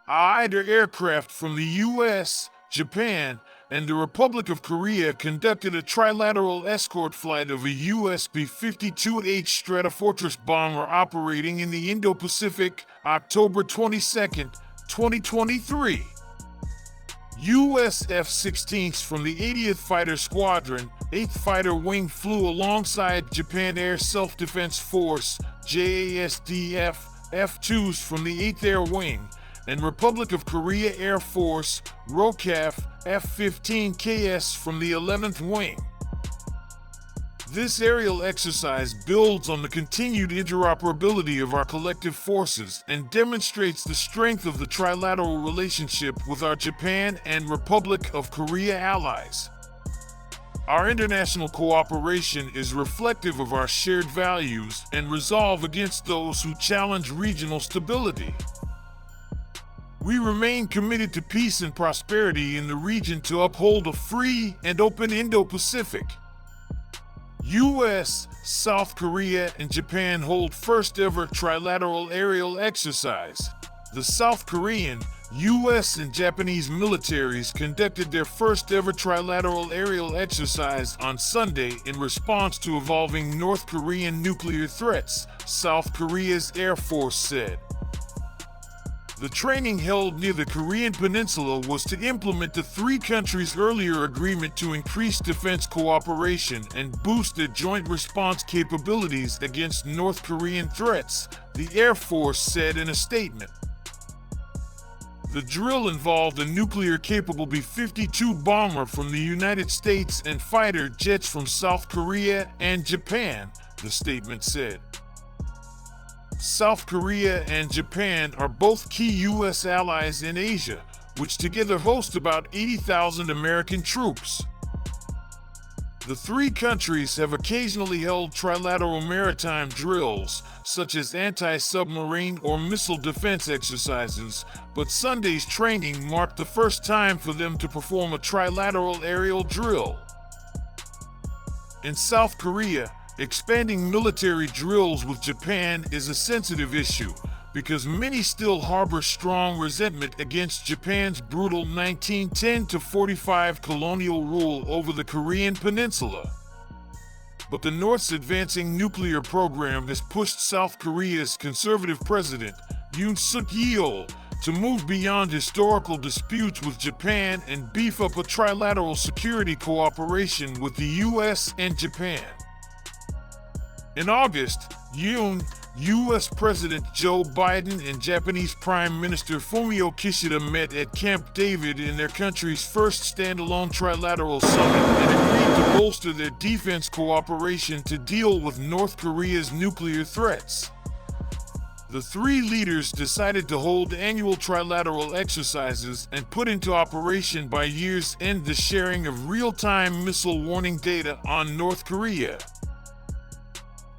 Either aircraft from the U.S., Japan, and the Republic of Korea conducted a trilateral escort flight of a US B-52H Stratofortress bomber operating in the Indo-Pacific, October 22, 2023. U.S. F-16s from the 80th Fighter Squadron, 8th Fighter Wing flew alongside Japan Air Self-Defense Force, JASDF, F-2s from the 8th Air Wing, and Republic of Korea Air Force, ROCAF, F-15KS from the 11th Wing. This aerial exercise builds on the continued interoperability of our collective forces and demonstrates the strength of the trilateral relationship with our Japan and Republic of Korea allies. Our international cooperation is reflective of our shared values and resolve against those who challenge regional stability. We remain committed to peace and prosperity in the region to uphold a free and open Indo-Pacific. U.S., South Korea, and Japan hold first-ever trilateral aerial exercise. The South Korean, U.S., and Japanese militaries conducted their first-ever trilateral aerial exercise on Sunday in response to evolving North Korean nuclear threats, South Korea's Air Force said. The training held near the Korean Peninsula was to implement the three countries' earlier agreement to increase defense cooperation and boost their joint response capabilities against North Korean threats, the Air Force said in a statement. The drill involved a nuclear-capable B-52 bomber from the United States and fighter jets from South Korea and Japan, the statement said. South Korea and Japan are both key U.S. allies in Asia, which together host about 80,000 American troops. The three countries have occasionally held trilateral maritime drills, such as anti-submarine or missile defense exercises, but Sunday's training marked the first time for them to perform a trilateral aerial drill. In South Korea, expanding military drills with Japan is a sensitive issue because many still harbor strong resentment against Japan's brutal 1910-45 colonial rule over the Korean Peninsula. But the North's advancing nuclear program has pushed South Korea's conservative president, Yoon Suk-yeol, to move beyond historical disputes with Japan and beef up a trilateral security cooperation with the U.S. and Japan. In August, Yoon, U.S. President Joe Biden and Japanese Prime Minister Fumio Kishida met at Camp David in their country's first standalone trilateral summit and agreed to bolster their defense cooperation to deal with North Korea's nuclear threats. The three leaders decided to hold annual trilateral exercises and put into operation by year's end the sharing of real-time missile warning data on North Korea.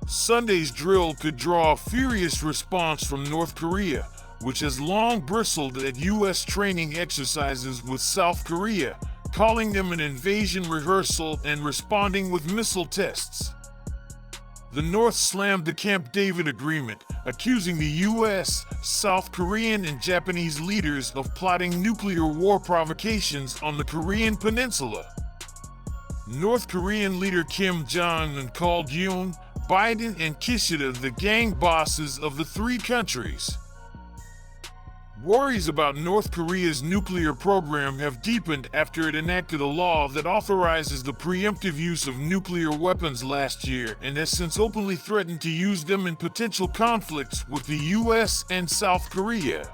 Sunday's drill could draw a furious response from North Korea, which has long bristled at U.S. training exercises with South Korea, calling them an invasion rehearsal and responding with missile tests. The North slammed the Camp David agreement, accusing the U.S., South Korean, and Japanese leaders of plotting nuclear war provocations on the Korean Peninsula. North Korean leader Kim Jong-un called Yoon, Biden, and Kishida the gang bosses of the three countries. Worries about North Korea's nuclear program have deepened after it enacted a law that authorizes the preemptive use of nuclear weapons last year and has since openly threatened to use them in potential conflicts with the U.S. and South Korea.